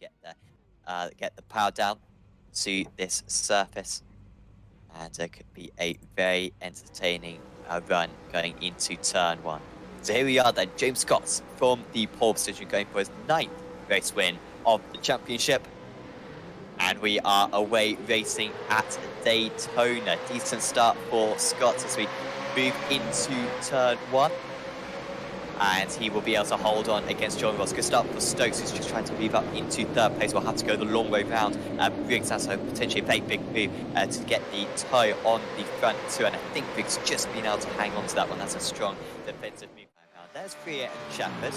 get the power down to this surface, and it could be a very entertaining run going into turn 1. So here we are then, James Scott from the pole position going for his 9th race win of the championship. And we are away racing at Daytona. Decent start for Scott as we move into turn 1. And he will be able to hold on against Jordan Ross. Good start for Stokes, who's just trying to move up into 3rd place. We'll have to go the long way round. Briggs has a potentially a very big move to get the toe on the front two. And I think Briggs just been able to hang on to that one. That's a strong defensive move. There's Freya and Shepherd.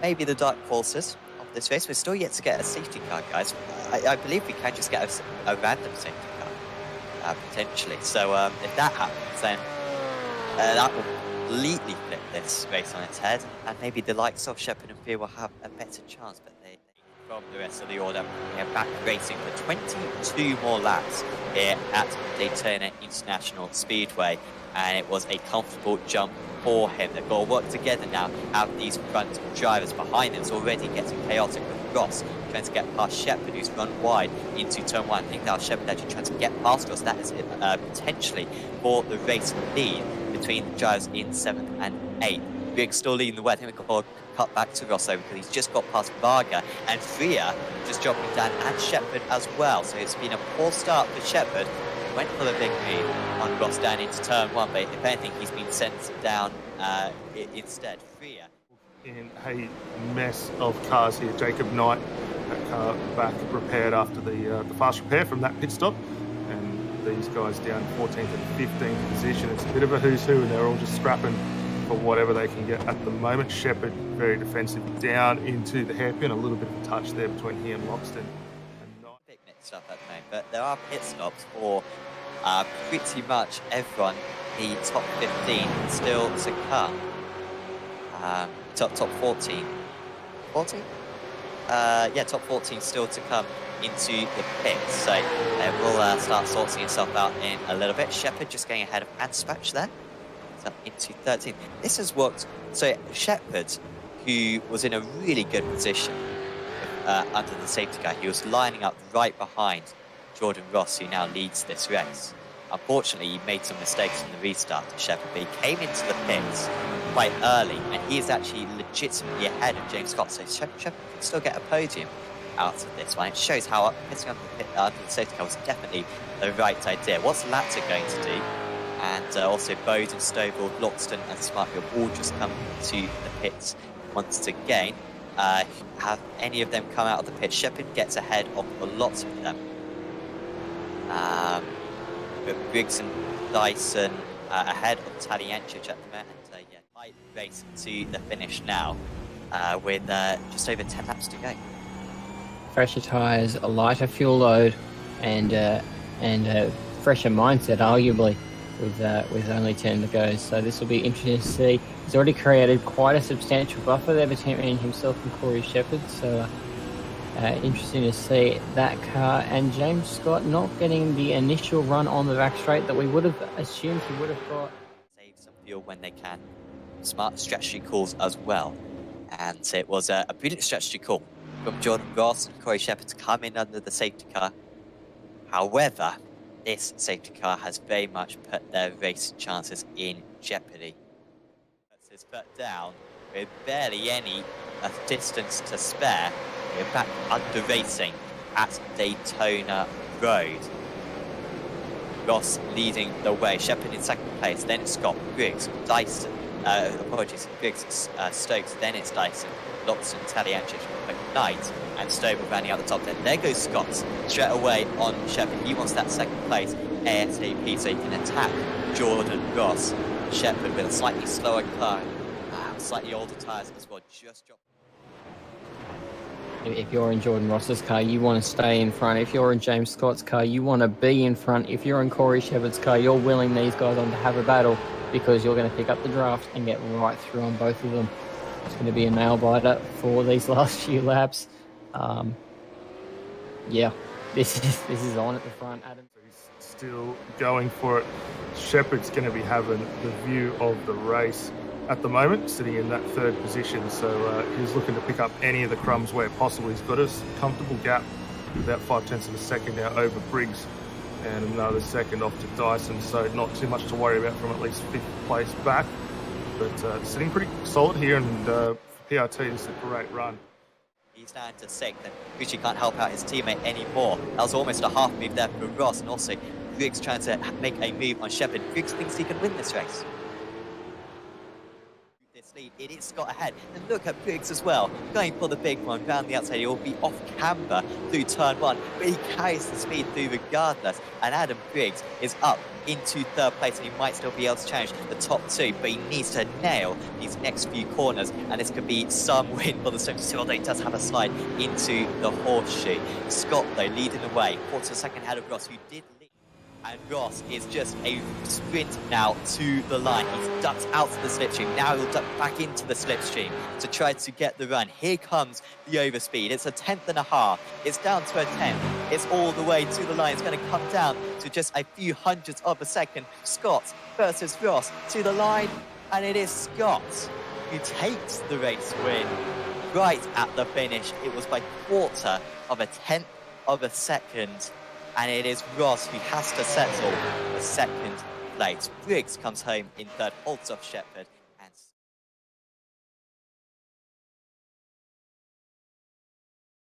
Maybe the dark horses of this race. We're still yet to get a safety car, guys. I believe we can just get a random safety car, potentially. So if that happens, then that will completely flip this race on its head, and maybe the likes of Shepherd and Freya will have a better chance. But they from the rest of the order, we are back racing for 22 more laps here at Daytona International Speedway, and it was a comfortable jump for him. They've got to work together now, have these front drivers behind them. It's already getting chaotic with Ross trying to get past Shepherd, who's run wide into turn 1. I think now Shepherd actually trying to get past Ross. That is potentially for the race lead between the drivers in 7th and 8th. Briggs still leading the way. I think we've got to cut back to Ross though, because he's just got past Varga and Freya just dropping down, and Shepherd as well. So it's been a poor start for Shepherd. Went for the big lead on Ross down into turn 1, but if anything, he's been sent down instead. Freya in a mess of cars here. Jacob Knight, that car back repaired after the fast repair from that pit stop, and these guys down 14th and 15th position. It's a bit of a who's who, and they're all just scrapping for whatever they can get at the moment. Shepherd very defensive down into the hairpin. A little bit of a touch there between he and Loxton. Big mixed up at the moment, but there are pit stops for pretty much everyone. The top 15 still to come. Top 14. 14? Yeah, top 14 still to come into the pits. So we'll start sorting itself out in a little bit. Shepherd just going ahead of Anspatch there. Up into 13th. This has worked. So Shepherd, who was in a really good position under the safety car, he was lining up right behind Jordan Ross, who now leads this race. Unfortunately, he made some mistakes in the restart to Shepherd, but he came into the pits quite early, and he is actually legitimately ahead of James Scott. So Shepherd can still get a podium out of this one. It shows how pitting under the safety car was definitely the right idea. What's Latter going to do? And also Bowden, Stovall, Loxton and Smartfield all just come to the pits once again. Have any of them come out of the pit? Shepherd gets ahead of a lot of them. But Briggs and Dyson ahead of Taliancic at the moment. Yeah, tight race to the finish now with just over 10 laps to go. Fresher tyres, a lighter fuel load, and fresher mindset, arguably, with only 10 to go. So this will be interesting to see. He's already created quite a substantial buffer there between himself and Corey Shepherd. So interesting to see that car, and James Scott not getting the initial run on the back straight that we would have assumed he would have got. Save some fuel when they can. Smart strategy calls as well. And it was a brilliant strategy call from Jordan Ross and Corey Shepherd to come in under the safety car. However, this safety car has very much put their race chances in jeopardy. It's put down with barely any distance to spare. We're back under racing at Daytona Road. Ross leading the way. Shepherd in 2nd place. Then it's Scott, Briggs, Dyson. Briggs, Stokes. Then it's Dyson, Loxton, Taliancic, Knight, and Stovall rounding out the top 10. There goes Scott straight away on Shepherd. He wants that 2nd place ASAP so he can attack Jordan Ross. Shepherd with a slightly slower car, slightly older tyres as well. Just dropped. If you're in Jordan Ross's car, you want to stay in front. If you're in James Scott's car, you want to be in front. If you're in Corey Shepherd's car, you're willing these guys on to have a battle, because you're going to pick up the draft and get right through on both of them. It's going to be a nail biter for these last few laps. Yeah, this is on at the front, Adam. He's still going for it. Shepherd's going to be having the view of the race at the moment, sitting in that third position. So he's looking to pick up any of the crumbs where possible. He's got a comfortable gap, about 0.5 of a second now over Briggs, and another second off to Dyson. So not too much to worry about from at least 5th place back. But sitting pretty solid here, and for PRT, this is a great run. He's down to 6th, and Gucci can't help out his teammate anymore. That was almost a half move there for Ross, and also Briggs trying to make a move on Shepard. Briggs thinks he can win this race. This lead, it is Scott ahead, and look at Briggs as well, going for the big one round the outside. He will be off camber through turn 1, but he carries the speed through regardless, and Adam Briggs is up into 3rd place, and he might still be able to challenge the top 2, but he needs to nail these next few corners, and this could be some win for the Swifties, although he does have a slide into the horseshoe. Scott, though, leading the way, 1/4 second ahead of Ross, who did lead. And Ross is just a sprint now to the line. He's ducked out to the slipstream. Now he'll duck back into the slipstream to try to get the run. Here comes the overspeed. It's a 1/10.5. It's down to a 10th. It's all the way to the line. It's going to come down to just a few hundredths of a second. Scott versus Ross to the line. And it is Scott who takes the race win right at the finish. It was by 1/4 of a 10th of a second. And it is Ross who has to settle the 2nd place. Briggs comes home in 3rd, holds off Shepard.